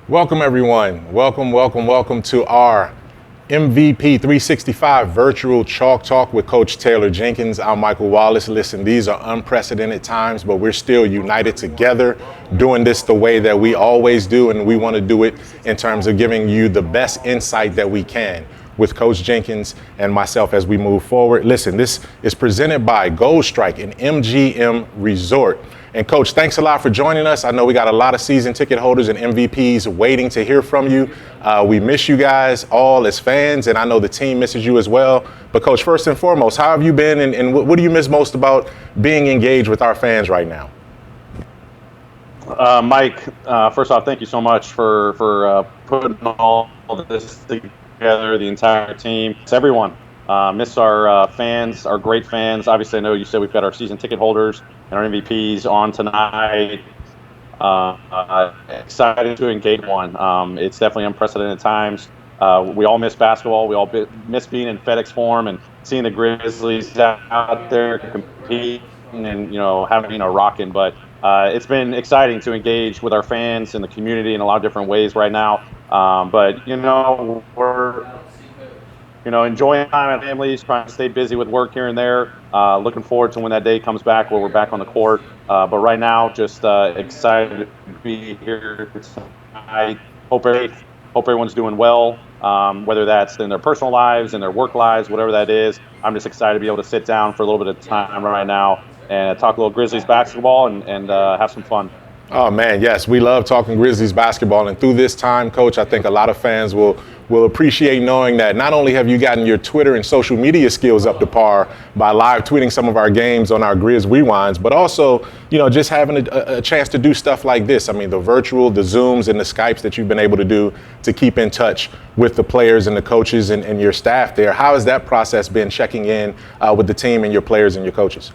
Welcome, everyone. Welcome to our MVP 365 virtual Chalk Talk with Coach Taylor Jenkins. I'm Michael Wallace. Listen, these are unprecedented times, but we're still united together, doing this the way that we always do, and we want to do it in terms of giving you the best insight that we can with Coach Jenkins and myself as we move forward. Listen, this is presented by Gold Strike and MGM Resort. And Coach, thanks a lot for joining us. I know we got a lot of season ticket holders and MVPs waiting to hear from you. We miss you guys all as fans, and I know the team misses you as well. But Coach, first and foremost, how have you been, and what do you miss most about being engaged with our fans right now? Mike, first off, thank you so much for putting all this together, the entire team. It's everyone. Miss our fans, our great fans. Obviously, I know you said we've got our season ticket holders and our MVPs on tonight. Excited to engage one. It's definitely unprecedented times. We all miss basketball. We all miss being in FedEx Forum and seeing the Grizzlies out there competing and having a rocking. But it's been exciting to engage with our fans and the community in a lot of different ways right now. But we're enjoying time at families, trying to stay busy with work here and there. Looking forward to when that day comes back where we're back on the court. But right now, just excited to be here tonight. Hope everyone's doing well, whether that's in their personal lives, in their work lives, whatever that is. I'm just excited to be able to sit down for a little bit of time right now and talk a little Grizzlies basketball and have some fun. Oh, man, yes, we love talking Grizzlies basketball. And through this time, Coach, I think a lot of fans will appreciate knowing that not only have you gotten your Twitter and social media skills up to par by live tweeting some of our games on our Grizz Rewinds, but also, just having a chance to do stuff like this. I mean, the virtual, the Zooms, and the Skypes that you've been able to do to keep in touch with the players and the coaches and your staff there. How has that process been, checking in with the team and your players and your coaches?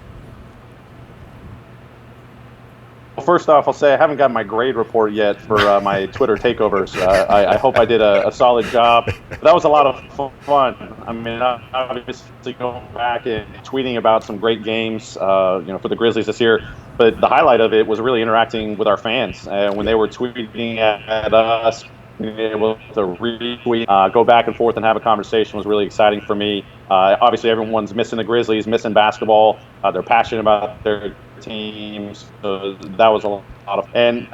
Well, first off, I'll say I haven't got my grade report yet for my Twitter takeovers. I hope I did a solid job. But that was a lot of fun. I mean, obviously going back and tweeting about some great games, for the Grizzlies this year. But the highlight of it was really interacting with our fans. When they were tweeting at us, being able to retweet, go back and forth and have a conversation was really exciting for me. Obviously, everyone's missing the Grizzlies, missing basketball. They're passionate about their teams, so that was a lot of. And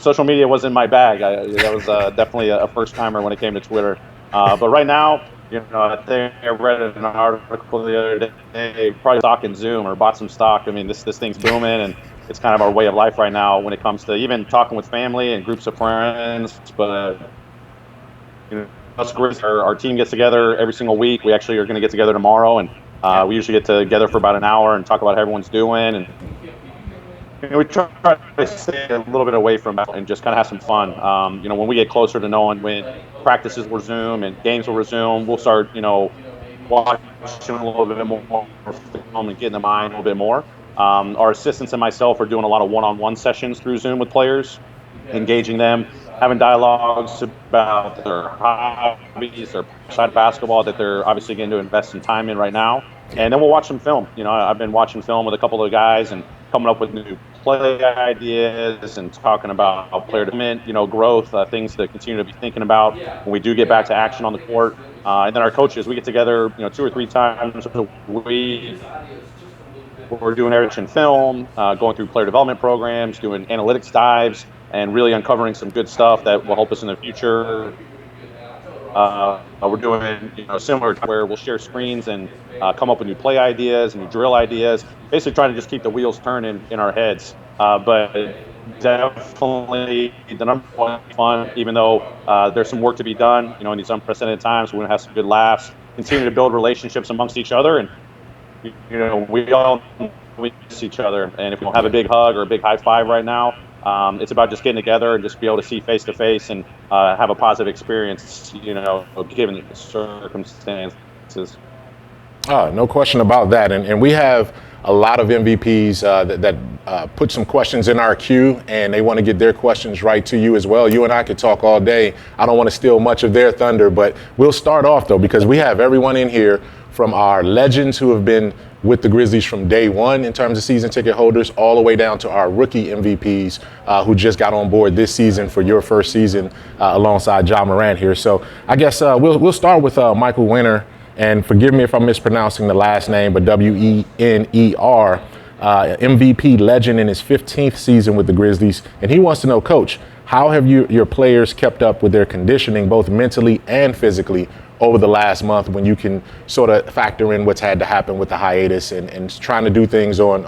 social media wasn't my bag. That was definitely a first timer when it came to Twitter. But right now, I think I read an article the other day, probably stock in Zoom or bought some stock. I mean, this thing's booming, and it's kind of our way of life right now when it comes to even talking with family and groups of friends. But us Grizzlies, our team gets together every single week. We actually are going to get together tomorrow, and we usually get together for about an hour and talk about how everyone's doing, and we try to stay a little bit away from that and just kind of have some fun. When we get closer to knowing when practices will resume and games will resume, we'll start, watching a little bit more film and getting the mind a little bit more. Our assistants and myself are doing a lot of one-on-one sessions through Zoom with players, engaging them, having dialogues about their hobbies, their side of basketball that they're obviously going to invest some time in right now. And then we'll watch some film. I've been watching film with a couple of guys and coming up with new play ideas and talking about player development, growth, things to continue to be thinking about when we do get back to action on the court. And then our coaches, we get together, 2 or 3 times a week. We're doing action film, going through player development programs, doing analytics dives, and really uncovering some good stuff that will help us in the future. We're doing similar to where we'll share screens and come up with new play ideas and new drill ideas, basically trying to just keep the wheels turning in our heads. But definitely the number one fun, even though there's some work to be done, in these unprecedented times. We're going to have some good laughs, continue to build relationships amongst each other, and we all miss each other. And if we don't have a big hug or a big high five right now, it's about just getting together and just be able to see face to face and have a positive experience, given the circumstances. No question about that. And we have a lot of MVPs that put some questions in our queue, and they want to get their questions right to you as well. You and I could talk all day. I don't want to steal much of their thunder, but we'll start off, though, because we have everyone in here from our legends who have been with the Grizzlies from day one in terms of season ticket holders, all the way down to our rookie MVPs who just got on board this season for your first season alongside Ja Morant here. So I guess we'll start with Michael Winner, and forgive me if I'm mispronouncing the last name, but Wener, MVP legend in his 15th season with the Grizzlies, and he wants to know, Coach, how have your players kept up with their conditioning, both mentally and physically, over the last month, when you can sort of factor in what's had to happen with the hiatus and trying to do things on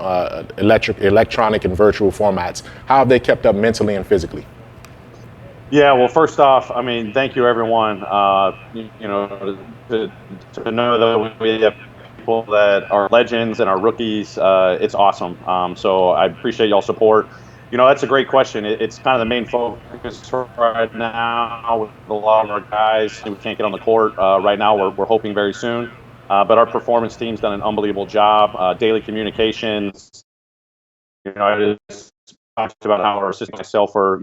electronic and virtual formats? How have they kept up mentally and physically? Yeah, well, first off, I mean, thank you, everyone. To know that we have people that are legends and are rookies, it's awesome. So I appreciate y'all's support. That's a great question. It's kind of the main focus right now with a lot of our guys who can't get on the court right now. We're hoping very soon. But our performance team's done an unbelievable job. Daily communications. I just talked about how our assistant myself are,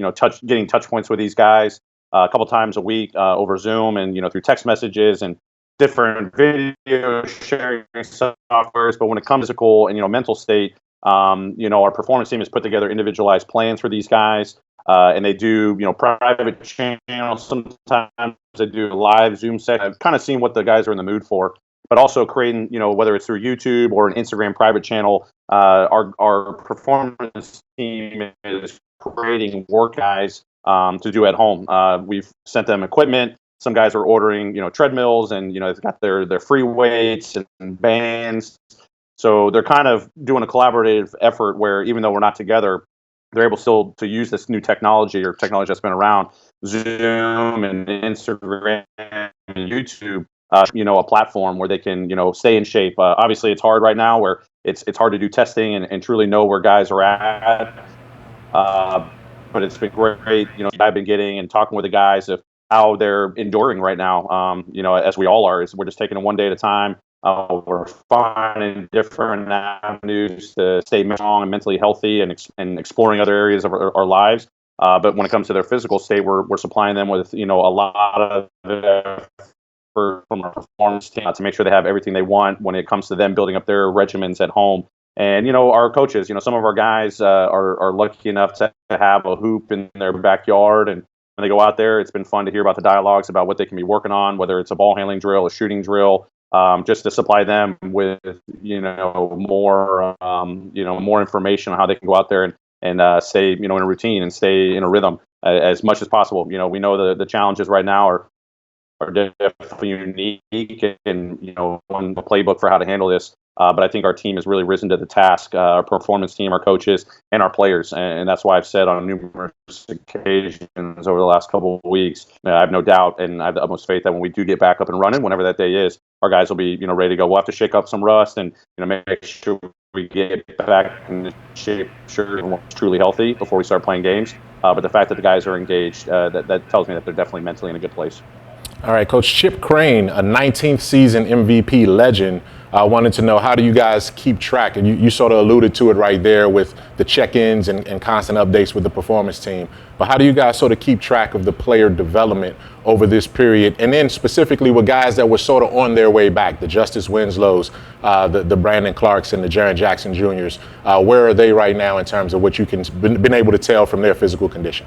getting touch points with these guys a couple times a week over Zoom and, through text messages and different video sharing softwares. But when it comes to physical and, mental state, our performance team has put together individualized plans for these guys, and they do, private channels. Sometimes they do live Zoom set. I've kind of seen what the guys are in the mood for, but also creating, whether it's through YouTube or an Instagram private channel, our performance team is creating work guys to do at home. We've sent them equipment. Some guys are ordering, treadmills, and they've got their free weights and bands. So they're kind of doing a collaborative effort where, even though we're not together, they're able still to use this new technology or technology that's been around, Zoom and Instagram and YouTube, a platform where they can, stay in shape. Obviously, it's hard right now where it's hard to do testing and truly know where guys are at. But it's been great, I've been getting and talking with the guys of how they're enduring right now, as we all are. Is we're just taking it one day at a time. We're finding different avenues to stay strong and mentally healthy and exploring other areas of our lives. But when it comes to their physical state, we're supplying them with, a lot of effort from our performance team to make sure they have everything they want when it comes to them building up their regimens at home. And, our coaches, some of our guys are lucky enough to have a hoop in their backyard. And when they go out there, it's been fun to hear about the dialogues about what they can be working on, whether it's a ball handling drill, a shooting drill, just to supply them with, more information on how they can go out there and stay, in a routine and stay in a rhythm as much as possible. We know the challenges right now are definitely unique and, one playbook for how to handle this. But I think our team has really risen to the task, our performance team, our coaches, and our players. And that's why I've said on numerous occasions over the last couple of weeks, I have no doubt and I have the utmost faith that when we do get back up and running, whenever that day is, our guys will be, ready to go. We'll have to shake up some rust and, make sure we get back in shape, sure, we're truly healthy before we start playing games. But the fact that the guys are engaged, that tells me that they're definitely mentally in a good place. All right, Coach Chip Crane, a 19th season MVP legend, wanted to know, how do you guys keep track? And you sort of alluded to it right there with the check-ins and constant updates with the performance team. But how do you guys sort of keep track of the player development over this period? And then specifically with guys that were sort of on their way back, the Justice Winslows, the Brandon Clarks and the Jaren Jackson Jr.'s, where are they right now in terms of what you can been able to tell from their physical condition?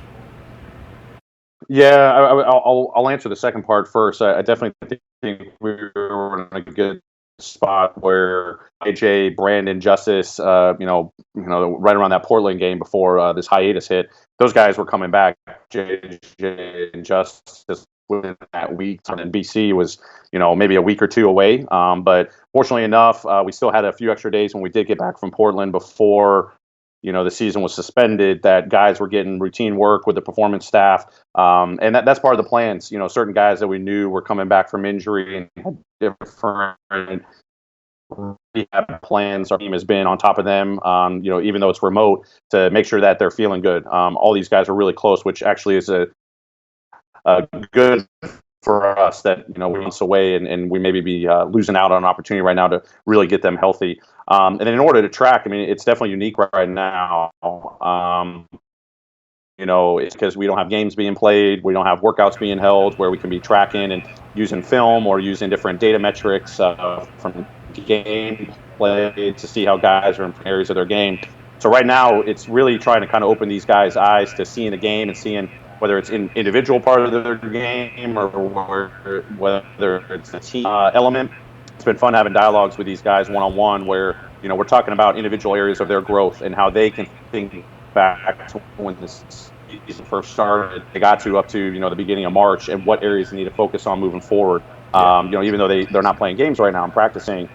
Yeah, I'll answer the second part first. I definitely think we're in a good spot where AJ, Brandon, Justice, right around that Portland game before this hiatus hit, those guys were coming back. JJ and Justice within that week, and BC was, maybe a week or two away. But fortunately enough, we still had a few extra days when we did get back from Portland before the season was suspended, that guys were getting routine work with the performance staff. And that's part of the plans. Certain guys that we knew were coming back from injury and had different rehab plans. Our team has been on top of them, even though it's remote, to make sure that they're feeling good. All these guys are really close, which actually is a good for us that we're months away, and we maybe be losing out on an opportunity right now to really get them healthy. And in order to track, I mean, it's definitely unique right now. It's because we don't have games being played, we don't have workouts being held where we can be tracking and using film or using different data metrics from game play to see how guys are in areas of their game. So right now, it's really trying to kind of open these guys' eyes to seeing the game and seeing whether it's in individual part of their game or whether it's a team element. It's been fun having dialogues with these guys one-on-one where, we're talking about individual areas of their growth and how they can think back to when this season first started. They got to up to, the beginning of March, and what areas they need to focus on moving forward. Even though they're not playing games right now and practicing,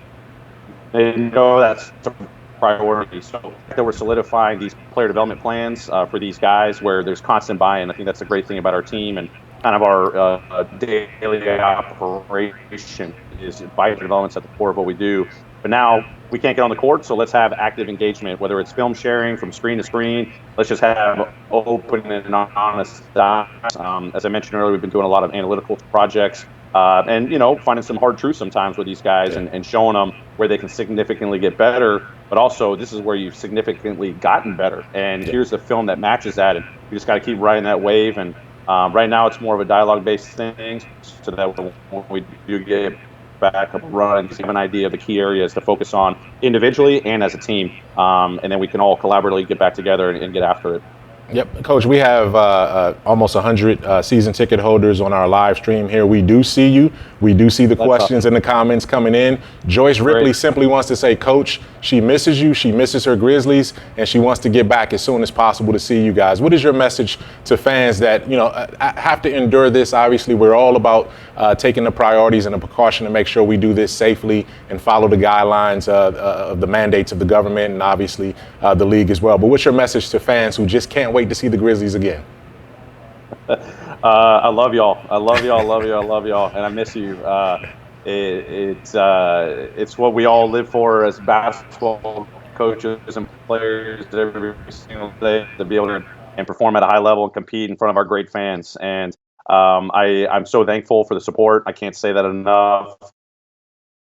they know that's a priority. So that we're solidifying these player development plans for these guys where there's constant buy-in. I think that's a great thing about our team and kind of our daily operation is player development's at the core of what we do. But now we can't get on the court, so let's have active engagement, whether it's film sharing from screen to screen. Let's just have open and honest dialogue. As I mentioned earlier, we've been doing a lot of analytical projects and, finding some hard truths sometimes with these guys and showing them where they can significantly get better. But also, this is where you've significantly gotten better. And here's the film that matches that. And we just got to keep riding that wave. And right now, it's more of a dialogue-based thing so that when we do get back up and run, have an idea of the key areas to focus on individually and as a team, and then we can all collaboratively get back together and get after it. Yep, Coach, we have almost 100 season ticket holders on our live stream here. We do see you. We do see the questions and the comments coming in. Joyce Ripley simply wants to say, Coach, she misses you. She misses her Grizzlies, and she wants to get back as soon as possible to see you guys. What is your message to fans that, have to endure this? Obviously, we're all about taking the priorities and the precaution to make sure we do this safely and follow the guidelines of the mandates of the government and obviously the league as well. But what's your message to fans who just can't wait to see the Grizzlies again? I love y'all. I love y'all, and I miss you. It's what we all live for as basketball coaches and players every single day, to be able to and perform at a high level and compete in front of our great fans. And I'm so thankful for the support. I can't say that enough.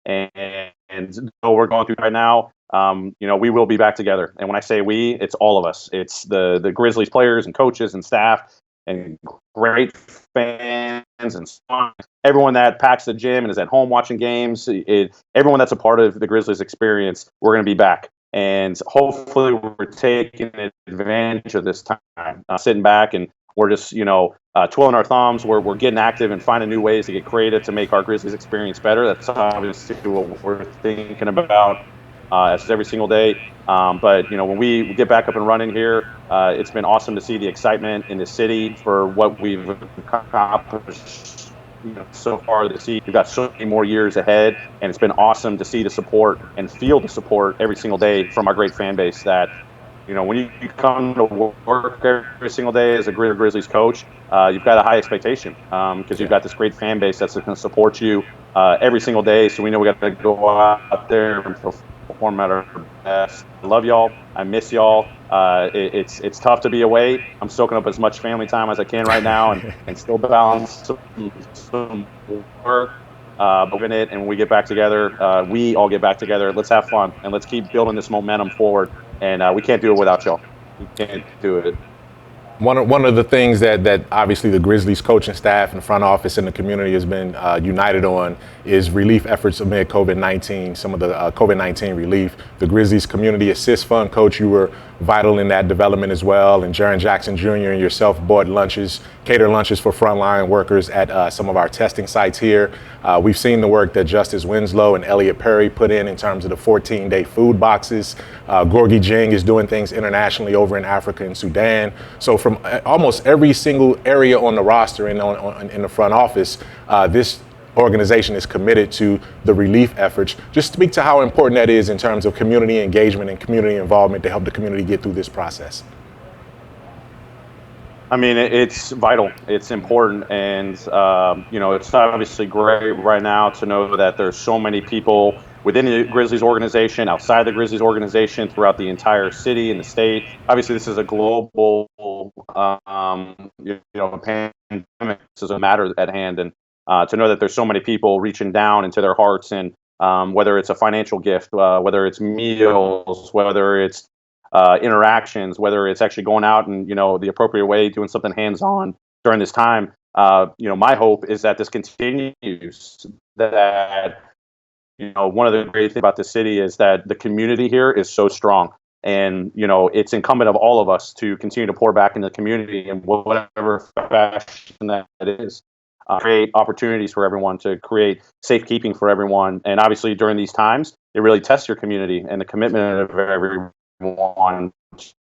And what we're going through right now, we will be back together. And when I say we, it's all of us. It's the Grizzlies players and coaches and staff and great fans and everyone that packs the gym and is at home watching games. Everyone that's a part of the Grizzlies experience, we're going to be back. And hopefully we're taking advantage of this time, sitting back and we're just, twirling our thumbs. We're getting active and finding new ways to get creative to make our Grizzlies experience better. That's obviously what we're thinking about every single day. But when we get back up and running here, it's been awesome to see the excitement in the city for what we've accomplished so far this season. We've got so many more years ahead, and it's been awesome to see the support and feel the support every single day from our great fan base. That when you come to work every single day as a Greater Grizzlies coach, you've got a high expectation because you've got this great fan base that's going to support you every single day. So we know we got to go out there and perform at our best. I love y'all. I miss y'all. It's tough to be away. I'm soaking up as much family time as I can right now and still balance some work. But we're in it, and when we get back together, we all get back together. Let's have fun, and let's keep building this momentum forward. And we can't do it without y'all. We can't do it. One of the things that obviously the Grizzlies coaching staff and front office and the community has been united on is relief efforts amid COVID-19, some of the COVID-19 relief. The Grizzlies Community Assist Fund, Coach, you were vital in that development as well. And Jaren Jackson Jr. and yourself bought catered lunches for frontline workers at some of our testing sites here. We've seen the work that Justice Winslow and Elliot Perry put in terms of the 14-day food boxes. Gorgie Jing is doing things internationally over in Africa and Sudan. So from almost every single area on the roster and in the front office, this organization is committed to the relief efforts. Just speak to how important that is in terms of community engagement and community involvement to help the community get through this process. I mean, it's vital. It's important. And, it's obviously great right now to know that there's so many people within the Grizzlies organization, outside the Grizzlies organization, throughout the entire city and the state. Obviously, this is a global, pandemic. This is a matter at hand. And to know that there's so many people reaching down into their hearts, and whether it's a financial gift, whether it's meals, whether it's interactions, whether it's actually going out and, the appropriate way, doing something hands-on during this time. My hope is that this continues, that, one of the great things about the city is that the community here is so strong. And, it's incumbent of all of us to continue to pour back into the community in whatever fashion that it is. Create opportunities for everyone, to create safekeeping for everyone. And obviously during these times, it really tests your community and the commitment of everyone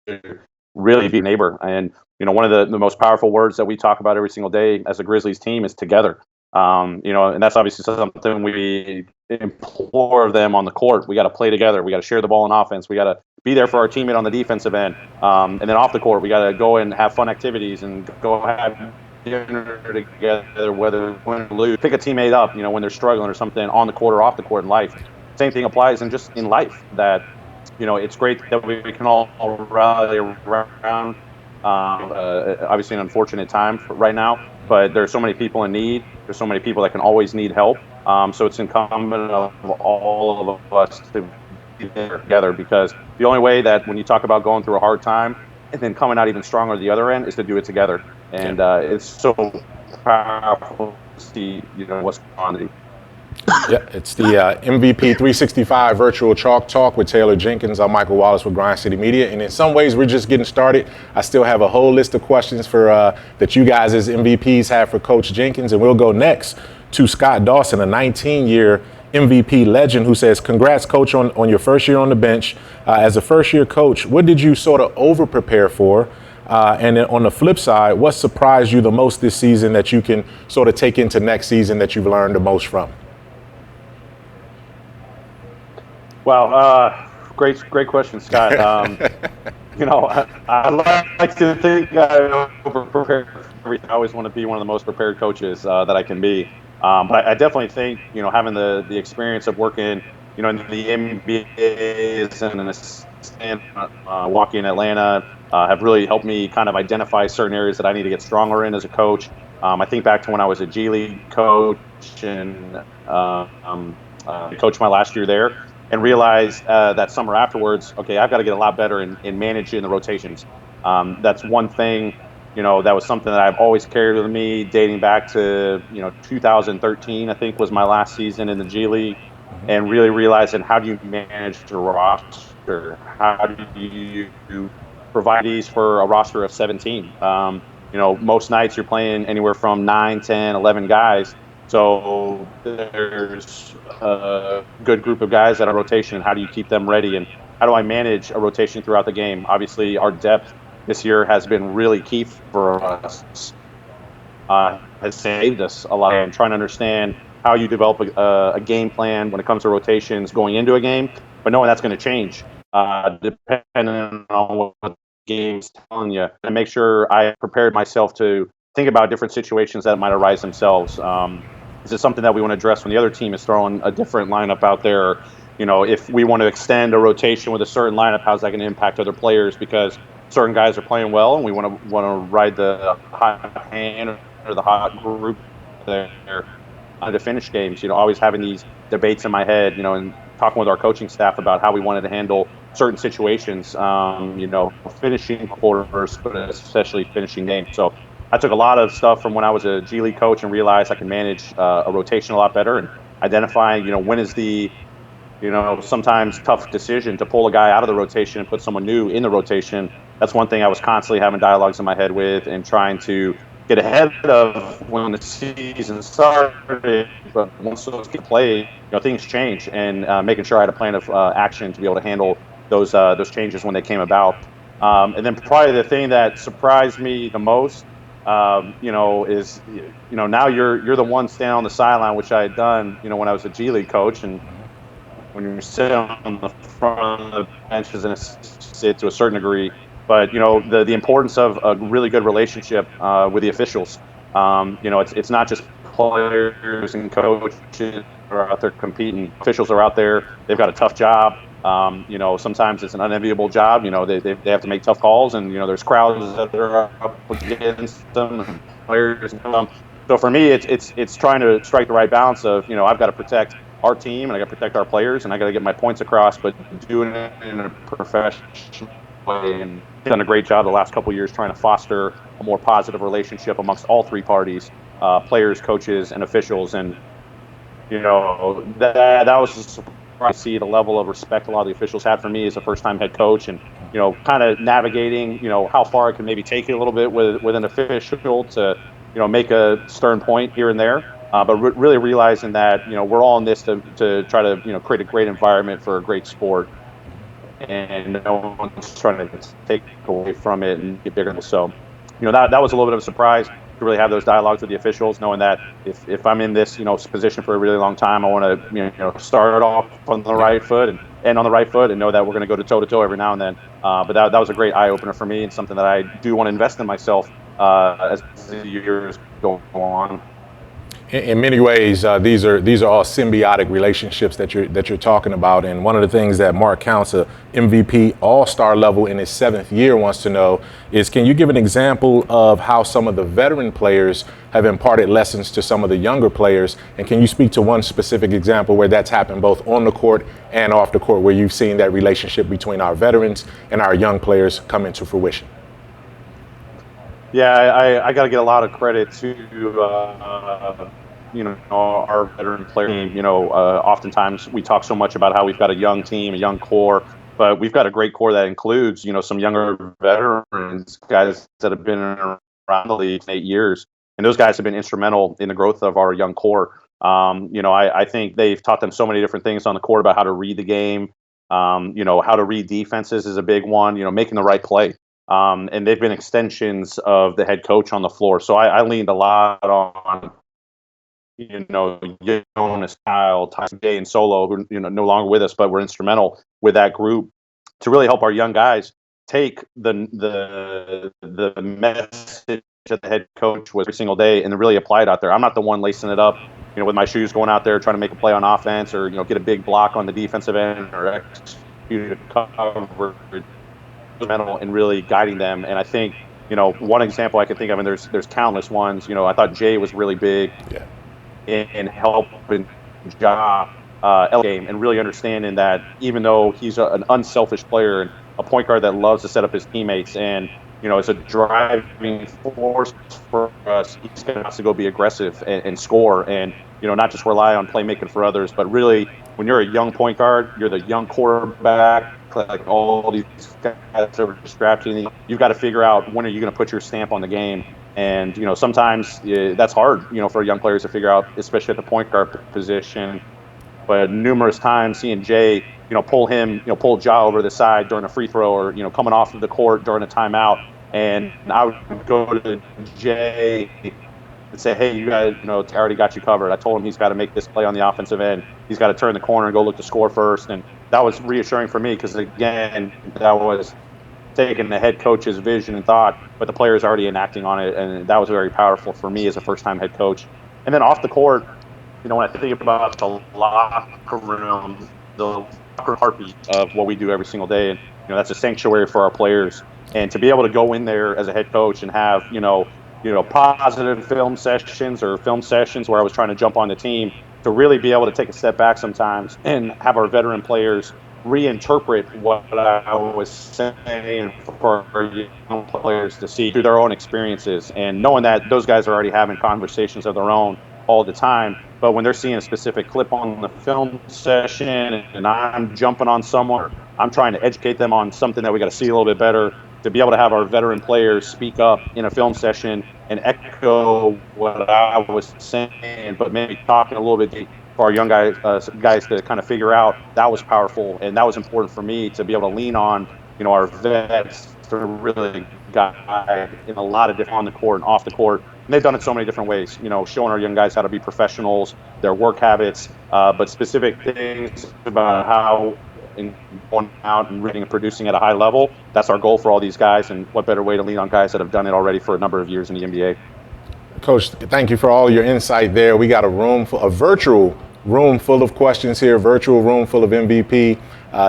to really be a neighbor. And, one of the most powerful words that we talk about every single day as a Grizzlies team is together. And that's obviously something we implore of them on the court. We got to play together. We got to share the ball in offense. We got to be there for our teammate on the defensive end. And then off the court, we got to go and have fun activities and go have dinner together, whether win or lose. Pick a teammate up, when they're struggling or something on the court or off the court in life. Same thing applies in just in life, that, it's great that we can all rally around. Obviously an unfortunate time right now, but there's so many people in need. There's so many people that can always need help. So it's incumbent of all of us to be there together, because the only way that when you talk about going through a hard time and then coming out even stronger at the other end is to do it together. And it's so powerful to see, what's going on. Yeah, it's the MVP 365 Virtual Chalk Talk with Taylor Jenkins. I'm Michael Wallace with Grind City Media, and in some ways we're just getting started. I still have a whole list of questions for that you guys as MVPs have for Coach Jenkins, and we'll go next to Scott Dawson, a 19-year MVP legend, who says, "Congrats, Coach, on your first year on the bench. As a first-year coach, what did you sort of over-prepare for? And then on the flip side, what surprised you the most this season that you can sort of take into next season that you've learned the most from?" Wow, great question, Scott. I like to think I over-prepare for everything. I always want to be one of the most prepared coaches that I can be. But I definitely think, having the experience of working, in the NBAs and an assistant, walking in Atlanta, have really helped me kind of identify certain areas that I need to get stronger in as a coach. I think back to when I was a G League coach and coached my last year there, and realized that summer afterwards, okay, I've got to get a lot better in managing the rotations. That's one thing, that was something that I've always carried with me dating back to, 2013, I think was my last season in the G League, and really realizing how do you manage the roster? How do you provide these for a roster of 17? Most nights you're playing anywhere from 9, 10, 11 guys. So there's a good group of guys that are rotation. How do you keep them ready? And how do I manage a rotation throughout the game? Obviously, our depth this year has been really key for us. Has saved us a lot. And trying to understand how you develop a game plan when it comes to rotations going into a game, but knowing that's going to change depending on what the game's telling you. And make sure I prepared myself to think about different situations that might arise themselves. Is it something that we want to address when the other team is throwing a different lineup out there? If we want to extend a rotation with a certain lineup, how's that going to impact other players? Because certain guys are playing well, and we want to ride the hot hand or the hot group there to finish games. Always having these debates in my head, and talking with our coaching staff about how we wanted to handle certain situations, finishing quarters, but especially finishing games. So I took a lot of stuff from when I was a G League coach and realized I can manage a rotation a lot better, and identifying, when is the, sometimes tough decision to pull a guy out of the rotation and put someone new in the rotation. That's one thing I was constantly having dialogues in my head with, and trying to get ahead of when the season started. But once those get played, things change, and making sure I had a plan of action to be able to handle those changes when they came about. And then probably the thing that surprised me the most, is, now you're the one standing on the sideline, which I had done, when I was a G League coach, and when you're sitting on the front of the benches and sit to a certain degree, but the importance of a really good relationship with the officials. It's not just players and coaches who are out there competing. Officials are out there; they've got a tough job. Sometimes it's an unenviable job. They have to make tough calls, and there's crowds that are up against them, and players come. So for me, it's trying to strike the right balance of, I've got to protect our team and I got to protect our players and I got to get my points across, but doing it in a professional way. And done a great job the last couple of years trying to foster a more positive relationship amongst all three parties, players, coaches, and officials. And that was a surprise to see the level of respect a lot of the officials had for me as a first-time head coach, and kind of navigating how far I can maybe take it a little bit with an official to make a stern point here and there, but really realizing that we're all in this to try to create a great environment for a great sport, and no one's trying to take away from it and get bigger. So that was a little bit of a surprise to really have those dialogues with the officials, knowing that if I'm in this position for a really long time, I want to start off on the right foot and end on the right foot, and know that we're going to go to toe to toe every now and then. But that was a great eye opener for me, and something that I do want to invest in myself as the years go on. In many ways, these are all symbiotic relationships that you're talking about. And one of the things that Mark Counts, a MVP all-star level in his 7th year, wants to know is, can you give an example of how some of the veteran players have imparted lessons to some of the younger players? And can you speak to one specific example where that's happened both on the court and off the court, where you've seen that relationship between our veterans and our young players come into fruition? Yeah, I got to get a lot of credit to our veteran player team. Oftentimes we talk so much about how we've got a young team, a young core, but we've got a great core that includes some younger veterans, guys that have been around the league 8 years, and those guys have been instrumental in the growth of our young core. I think they've taught them so many different things on the court about how to read the game. How to read defenses is a big one. Making the right play. And they've been extensions of the head coach on the floor. So I leaned a lot on, Jonas, Kyle, Tyson, Jay, and Solo, who no longer with us, but were instrumental with that group to really help our young guys take the message that the head coach was every single day and really apply it out there. I'm not the one lacing it up, with my shoes, going out there trying to make a play on offense, or get a big block on the defensive end, or execute a cover. And really guiding them. And I think one example I can think of, and there's countless ones. I thought Jay was really big in helping Ja game, and really understanding that even though he's an unselfish player and a point guard that loves to set up his teammates, and it's a driving force for us, he's going to have to go be aggressive and score, and not just rely on playmaking for others, but really, when you're a young point guard, you're the young quarterback, like all these guys that are distracting, you've got to figure out when are you going to put your stamp on the game. And sometimes that's hard for young players to figure out, especially at the point guard position. But numerous times seeing Jay pull Ja over the side during a free throw, or coming off of the court during a timeout, and I would go to Jay and say, hey, you guys, I already got you covered. I told him he's got to make this play on the offensive end. He's got to turn the corner and go look to score first. And that was reassuring for me, because, again, that was taking the head coach's vision and thought, but the players already enacting on it. And that was very powerful for me as a first-time head coach. And then off the court, when I think about the locker room, the locker heartbeat of what we do every single day, and that's a sanctuary for our players. And to be able to go in there as a head coach and have positive film sessions where I was trying to jump on the team, to really be able to take a step back sometimes and have our veteran players reinterpret what I was saying for our young players to see through their own experiences, and knowing that those guys are already having conversations of their own all the time. But when they're seeing a specific clip on the film session and I'm jumping on someone, I'm trying to educate them on something that we got to see a little bit better, to be able to have our veteran players speak up in a film session and echo what I was saying, but maybe talking a little bit for our young guys to kind of figure out, that was powerful. And that was important for me to be able to lean on, our vets to really guide in a lot of different, on the court and off the court. And they've done it so many different ways, showing our young guys how to be professionals, their work habits, but specific things about how in going out and reading and producing at a high level. That's our goal for all these guys, and what better way to lean on guys that have done it already for a number of years in the NBA. Coach, thank you for all your insight there. We got a virtual room full of questions here, virtual room full of MVP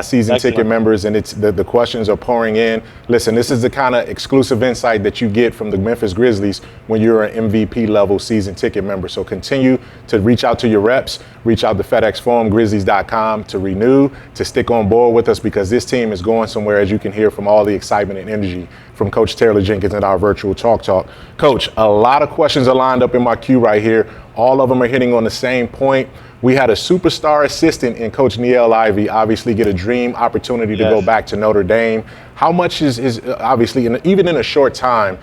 season ticket Excellent. members, and it's the questions are pouring in. Listen, this is the kind of exclusive insight that you get from the Memphis Grizzlies when you're an MVP level season ticket member. So continue to reach out to your reps, reach out to FedEx Forum, Grizzlies.com to renew, to stick on board with us, because this team is going somewhere, as you can hear from all the excitement and energy from Coach Taylor Jenkins and our virtual Chalk Talk. Coach, a lot of questions are lined up in my queue right here. All of them are hitting on the same point. We had a superstar assistant in Coach Niele Ivey obviously get a dream opportunity to go back to Notre Dame. How much is obviously, even in a short time,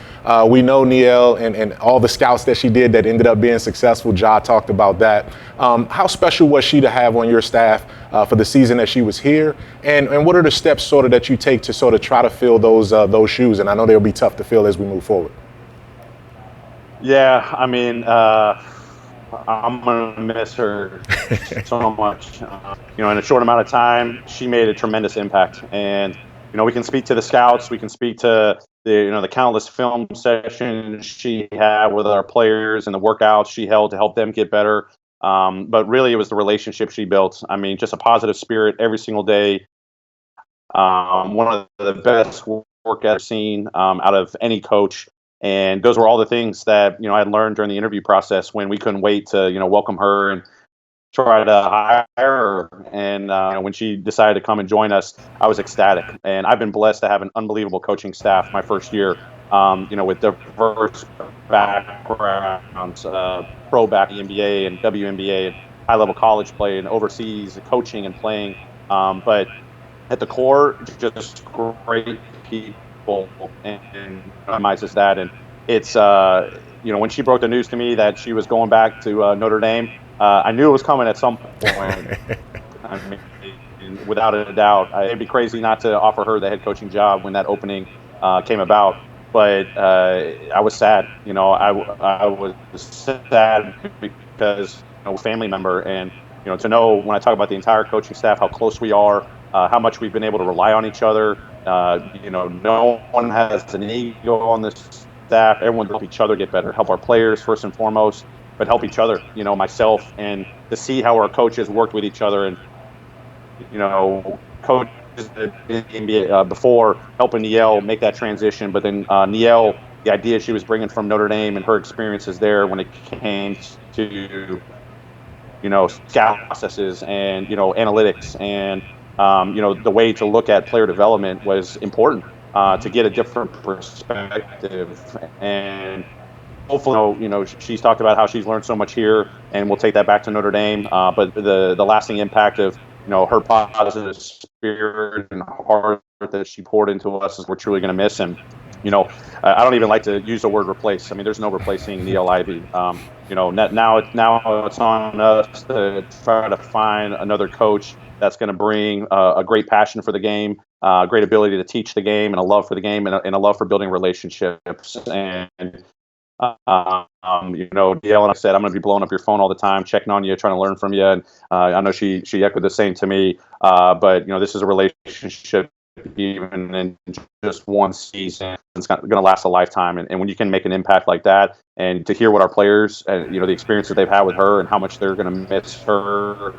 we know Niele and all the scouts that she did that ended up being successful. Ja talked about that. How special was she to have on your staff for the season that she was here? And what are the steps sort of that you take to sort of try to fill those shoes? And I know they'll be tough to fill as we move forward. Yeah, I mean, I'm going to miss her so much. In a short amount of time, she made a tremendous impact. And, we can speak to the scouts. We can speak to the countless film sessions she had with our players and the workouts she held to help them get better. But really, it was the relationship she built. I mean, just a positive spirit every single day. One of the best work I've seen out of any coach. And those were all the things that, I had learned during the interview process when we couldn't wait to, welcome her and try to hire her. And when she decided to come and join us, I was ecstatic. And I've been blessed to have an unbelievable coaching staff my first year, with diverse backgrounds, pro back, NBA and WNBA, and high-level college play and overseas coaching and playing. But at the core, just great people, and minimizes that. And it's when she broke the news to me that she was going back to Notre Dame, I knew it was coming at some point. I mean, without a doubt, it'd be crazy not to offer her the head coaching job when that opening came about. But I was sad. I was sad because family member, and to know when I talk about the entire coaching staff how close we are, how much we've been able to rely on each other. No one has an ego on this staff. Everyone help each other get better, help our players first and foremost, but help each other, myself, and to see how our coaches worked with each other. And, coaches in NBA before helping Niele make that transition, but then Niele, the idea she was bringing from Notre Dame and her experiences there when it came to, scout processes and, analytics and, the way to look at player development was important to get a different perspective. And hopefully, she's talked about how she's learned so much here, and we'll take that back to Notre Dame. But the lasting impact of, her positive spirit and heart that she poured into us is we're truly going to miss. And, I don't even like to use the word replace. I mean, there's no replacing Niele Ivey. Now it's on us to try to find another coach that's going to bring a great passion for the game, a great ability to teach the game, and a love for the game, and a love for building relationships. And Niele, and I said, I'm going to be blowing up your phone all the time, checking on you, trying to learn from you. And I know she echoed the same to me. But this is a relationship, even in just one season, it's going to last a lifetime. And when you can make an impact like that, and to hear what our players, the experiences they've had with her and how much they're going to miss her,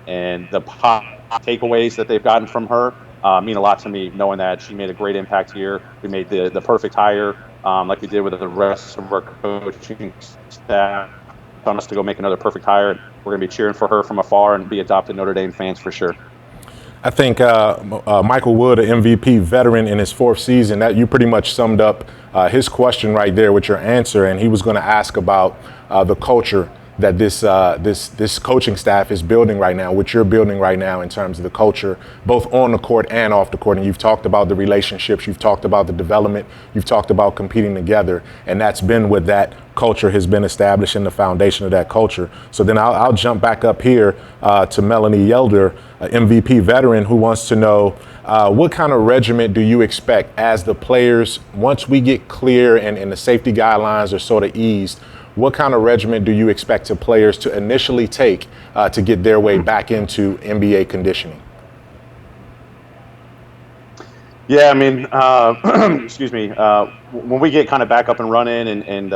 and the takeaways that they've gotten from her mean a lot to me, knowing that she made a great impact here. We made the perfect hire, like we did with the rest of our coaching staff, on us to go make another perfect hire. And we're going to be cheering for her from afar and be adopted Notre Dame fans for sure. I think Michael Wood, an MVP veteran in his fourth season, that you pretty much summed up his question right there with your answer. And he was going to ask about the culture that this coaching staff is building right now, which you're building right now in terms of the culture, both on the court and off the court. And you've talked about the relationships, you've talked about the development, you've talked about competing together, and that's been what that culture has been established in the foundation of that culture. So then I'll jump back up here to Melanie Yelder, an MVP veteran, who wants to know what kind of regiment do you expect as the players, once we get clear and the safety guidelines are sort of eased, what kind of regimen do you expect the players to initially take to get their way back into NBA conditioning? Yeah, I mean, excuse me, when we get kind of back up and running and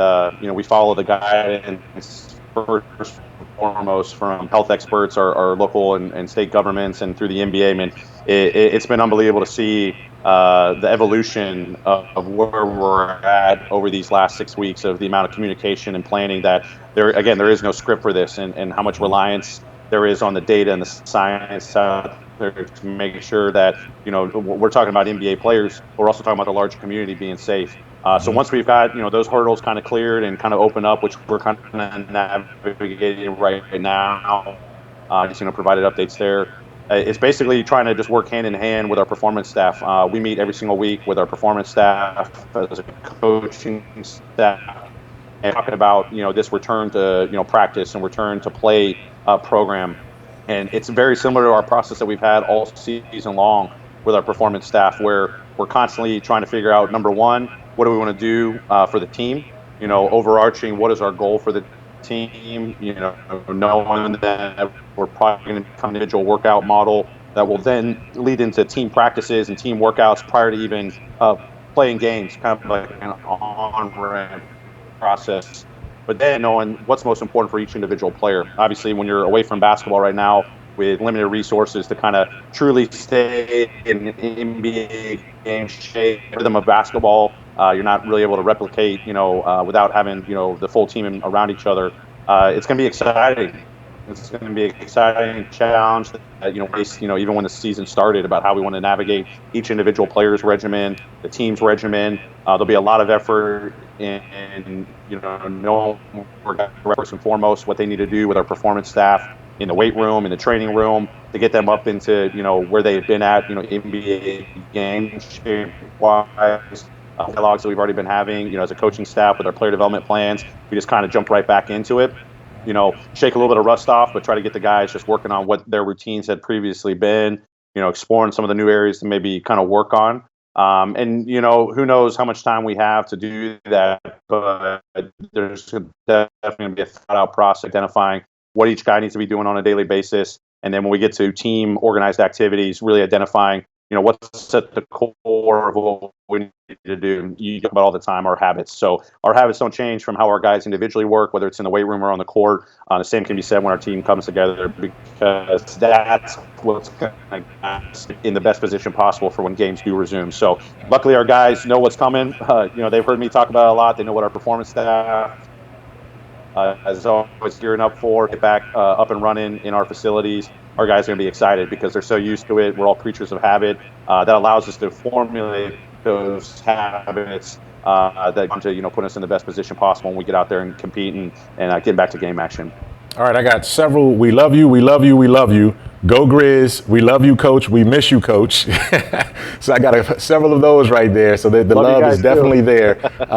we follow the guidance first and foremost from health experts, our local and state governments, and through the NBA. I mean, it's been unbelievable to see the evolution of where we're at over these last 6 weeks, of the amount of communication and planning that there is no script for this, and how much reliance there is on the data and the science out there to make sure that, we're talking about NBA players, but we're also talking about the larger community being safe. So once we've got, those hurdles kind of cleared and kind of open up, which we're kind of navigating right now, just, provided updates there. It's basically trying to just work hand in hand with our performance staff. We meet every single week with our performance staff, as a coaching staff, and talking about, this return to, practice and return to play program. And it's very similar to our process that we've had all season long with our performance staff, where we're constantly trying to figure out, number one, what do we want to do for the team? Overarching, what is our goal for the team? Knowing that we're probably going to become an individual workout model that will then lead into team practices and team workouts prior to even playing games, kind of like an on-ramp process. But then knowing what's most important for each individual player. Obviously, when you're away from basketball right now with limited resources to kind of truly stay in NBA game shape, rhythm of basketball, you're not really able to replicate, without having, the full team around each other. It's going to be exciting. It's going to be an exciting challenge that, even when the season started, about how we want to navigate each individual player's regimen, the team's regimen. There'll be a lot of effort in knowing first and foremost what they need to do with our performance staff in the weight room, in the training room, to get them up into, where they've been at, NBA game shape-wise. Dialogues that we've already been having, as a coaching staff with our player development plans. We just kind of jumped right back into it. Shake a little bit of rust off, but try to get the guys just working on what their routines had previously been, exploring some of the new areas to maybe kind of work on. And, who knows how much time we have to do that, but there's definitely going to be a thought-out process identifying what each guy needs to be doing on a daily basis. And then when we get to team organized activities, really identifying, what's at the core of what we need to do. You talk about all the time our habits. So our habits don't change from how our guys individually work, whether it's in the weight room or on the court. The same can be said when our team comes together, because that's what's going to get us in the best position possible for when games do resume. So luckily our guys know what's coming. They've heard me talk about it a lot. They know what our performance staff as always gearing up for, get back up and running in our facilities. Our guys are going to be excited because they're so used to it. We're all creatures of habit. That allows us to formulate those habits that come to put us in the best position possible when we get out there and compete and get back to game action. All right, I got several. We love you, we love you, we love you. Go Grizz. We love you, Coach. We miss you, Coach. So I got several of those right there. So the love is definitely there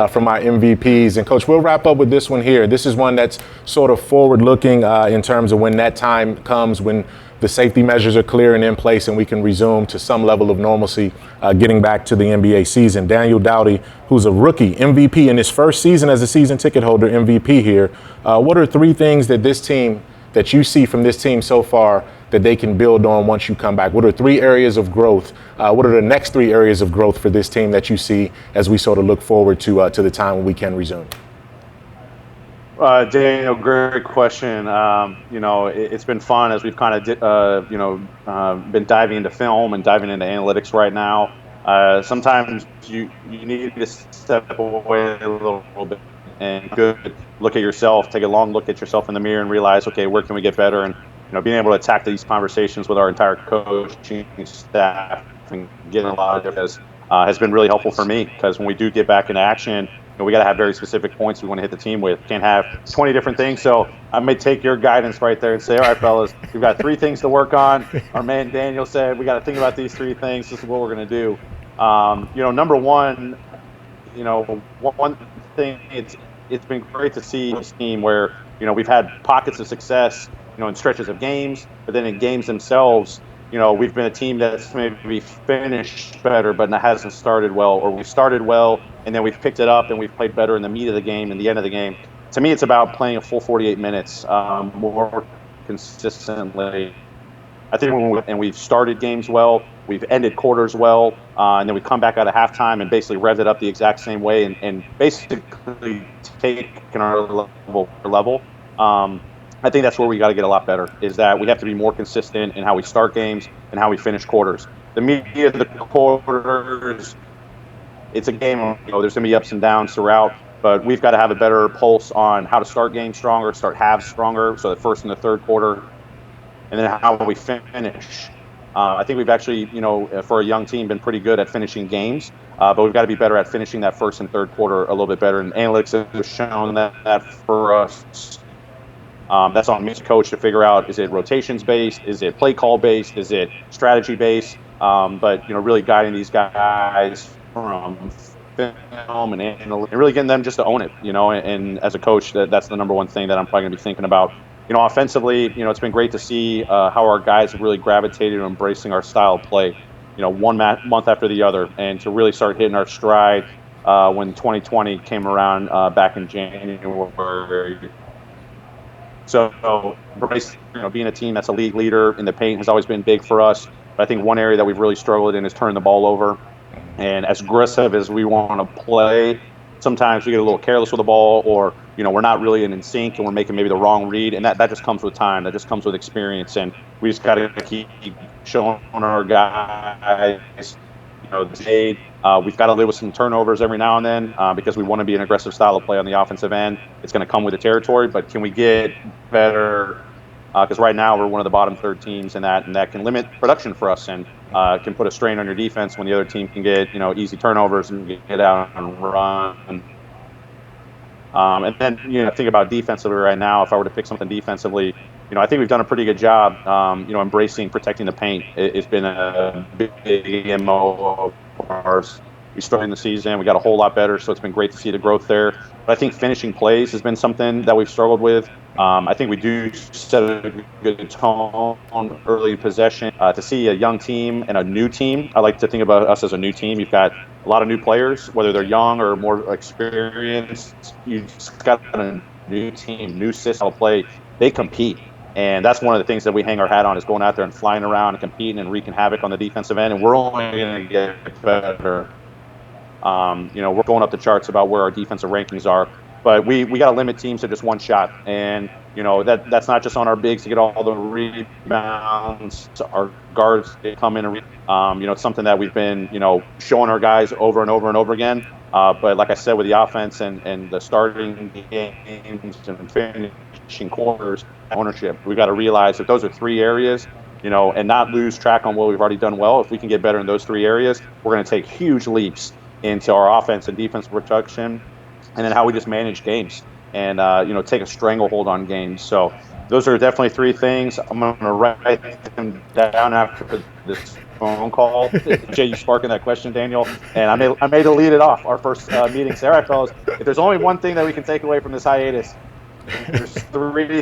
from my MVPs. And Coach, we'll wrap up with this one here. This is one that's sort of forward-looking in terms of when that time comes, when the safety measures are clear and in place and we can resume to some level of normalcy, getting back to the NBA season. Daniel Doughty, who's a rookie MVP in his first season as a season ticket holder, MVP here. What are three things that you see from this team so far that they can build on once you come back? What are three areas of growth? What are the next three areas of growth for this team that you see as we sort of look forward to the time when we can resume? Daniel, great question. It's been fun as we've kind of, been diving into film and diving into analytics right now. Sometimes you need to step away a little bit and look at yourself, take a long look at yourself in the mirror and realize, okay, where can we get better? And, being able to attack these conversations with our entire coaching staff and getting a lot of it has been really helpful for me, because when we do get back into action, we got to have very specific points we want to hit the team with. Can't have 20 different things. So I may take your guidance right there and say, all right, fellas, we've got three things to work on. Our man Daniel said we got to think about these three things. This is what we're going to do. Number one, one thing, it's been great to see this team where, we've had pockets of success, in stretches of games, but then in games themselves, we've been a team that's maybe finished better, but hasn't started well, or we've started well, and then we've picked it up and we've played better in the meat of the game and the end of the game. To me, it's about playing a full 48 minutes more consistently. I think we've started games well, we've ended quarters well, and then we come back out of halftime and basically revved it up the exact same way and basically taken our level. I think that's where we got to get a lot better, is that we have to be more consistent in how we start games and how we finish quarters. The media of the quarters, it's a game, there's going to be ups and downs throughout, but we've got to have a better pulse on how to start games stronger, start halves stronger, so the first and the third quarter, and then how we finish. I think we've actually, for a young team, been pretty good at finishing games, but we've got to be better at finishing that first and third quarter a little bit better, and analytics have shown that for us. That's on me as a coach to figure out, is it rotations based, is it play call based, is it strategy based, but really guiding these guys from film and really getting them just to own it, and as a coach, that's the number one thing that I'm probably going to be thinking about. Offensively, it's been great to see how our guys have really gravitated to embracing our style of play, one month after the other, and to really start hitting our stride when 2020 came around back in January. So, being a team that's a league leader in the paint has always been big for us. But I think one area that we've really struggled in is turning the ball over. And as aggressive as we want to play, sometimes we get a little careless with the ball, or we're not really in sync and we're making maybe the wrong read, and that just comes with time. That just comes with experience, and we just got to keep showing our guys, we've got to live with some turnovers every now and then because we want to be an aggressive style of play on the offensive end. It's going to come with the territory, but can we get better? Because right now we're one of the bottom third teams in that, and that can limit production for us and can put a strain on your defense when the other team can get easy turnovers and get out and run. And then think about defensively right now. If I were to pick something defensively, I think we've done a pretty good job, embracing protecting the paint. It's been a big MO of ours. We started in the season, we got a whole lot better, so it's been great to see the growth there. But I think finishing plays has been something that we've struggled with. I think we do set a good tone on early possession. To see a young team and a new team, I like to think about us as a new team. You've got a lot of new players, whether they're young or more experienced. You've just got a new team, new system of play. They compete. And that's one of the things that we hang our hat on, is going out there and flying around and competing and wreaking havoc on the defensive end. And we're only going to get better. We're going up the charts about where our defensive rankings are. But we got to limit teams to just one shot. And, that's not just on our bigs to get all the rebounds. Our guards, they come in and, it's something that we've been, showing our guys over and over and over again. But like I said, with the offense and the starting games and finishing quarters, ownership, we got to realize that those are three areas, and not lose track on what we've already done well. If we can get better in those three areas, we're going to take huge leaps into our offense and defensive production, and then how we just manage games and, take a stranglehold on games. So those are definitely three things. I'm going to write them down after this phone call. Jay, you sparking that question, Daniel, and I may to lead it off our first meeting. Say, all right, fellas, if there's only one thing that we can take away from this hiatus, there's three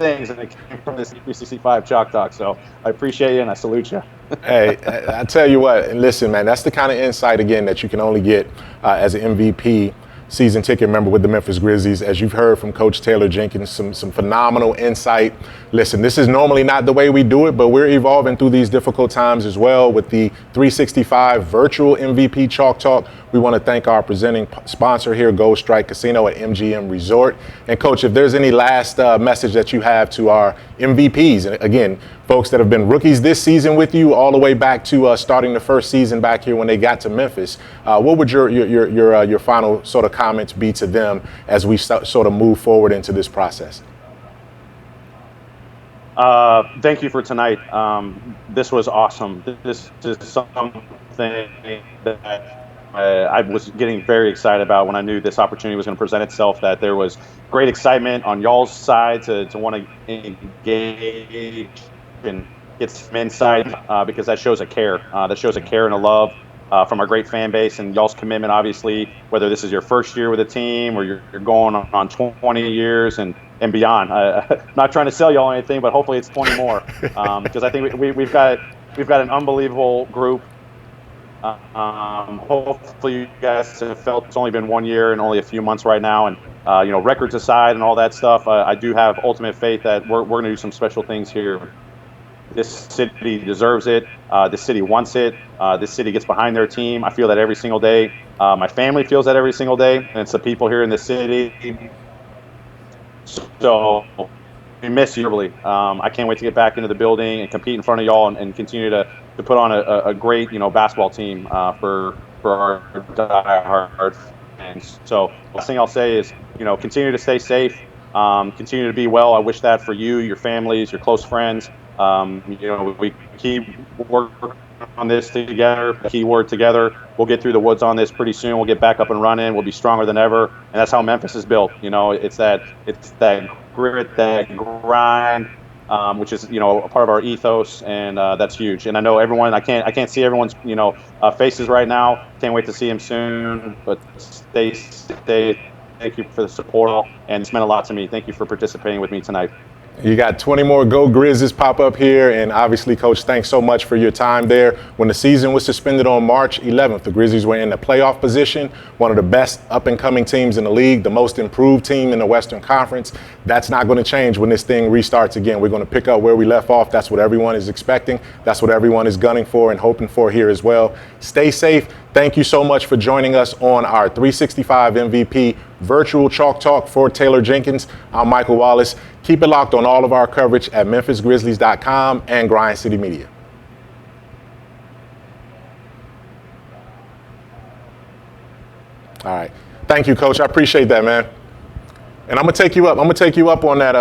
things, and it came from this 365 Chalk Talk. So I appreciate you, and I salute you. Hey, I tell you what, and listen, man, that's the kind of insight, again, that you can only get as an MVP season ticket member with the Memphis Grizzlies. As you've heard from Coach Taylor Jenkins, some phenomenal insight. Listen, this is normally not the way we do it, but we're evolving through these difficult times as well with the 365 virtual MVP Chalk Talk. We want to thank our presenting sponsor here, Gold Strike Casino at MGM Resort. And Coach, if there's any last message that you have to our MVPs, and again, folks that have been rookies this season with you all the way back to starting the first season back here when they got to Memphis, what would your final sort of comments be to them as we sort of move forward into this process? Thank you for tonight. This was awesome. This is something that I was getting very excited about when I knew this opportunity was going to present itself, that there was great excitement on y'all's side to want to engage and get some insight because that shows a care. That shows a care and a love from our great fan base, and y'all's commitment, obviously, whether this is your first year with a team or you're going on 20 years and beyond. Not trying to sell y'all anything, but hopefully it's 20 more because I think we've got an unbelievable group. Hopefully you guys have felt it's only been 1 year and only a few months right now, and records aside and all that stuff, I do have ultimate faith that we're going to do some special things here. This city deserves it. This city wants it. This city gets behind their team. I feel that every single day. My family feels that every single day, and it's the people here in the city. So we miss you dearly. I can't wait to get back into the building and compete in front of y'all and continue to put on a great basketball team for our diehard fans. So the last thing I'll say is continue to stay safe, continue to be well. I wish that for you, your families, your close friends. We keep working on this together. Keyword together. We'll get through the woods on this pretty soon. We'll get back up and running. We'll be stronger than ever, and that's how Memphis is built. It's that grit, that grind, which is a part of our ethos, and that's huge. And I know everyone. I can't see everyone's faces right now. Can't wait to see them soon. But stay. Thank you for the support, and it's meant a lot to me. Thank you for participating with me tonight. You got 20 more Go Grizzlies pop up here. And obviously, Coach, thanks so much for your time there. When the season was suspended on March 11th, the Grizzlies were in the playoff position, one of the best up-and-coming teams in the league, the most improved team in the Western Conference. That's not going to change when this thing restarts again. We're going to pick up where we left off. That's what everyone is expecting. That's what everyone is gunning for and hoping for here as well. Stay safe. Thank you so much for joining us on our 365 MVP virtual Chalk Talk for Taylor Jenkins. I'm Michael Wallace. Keep it locked on all of our coverage at MemphisGrizzlies.com and Grind City Media. All right. Thank you, Coach. I appreciate that, man. And I'm gonna take you up. I'm gonna take you up on that.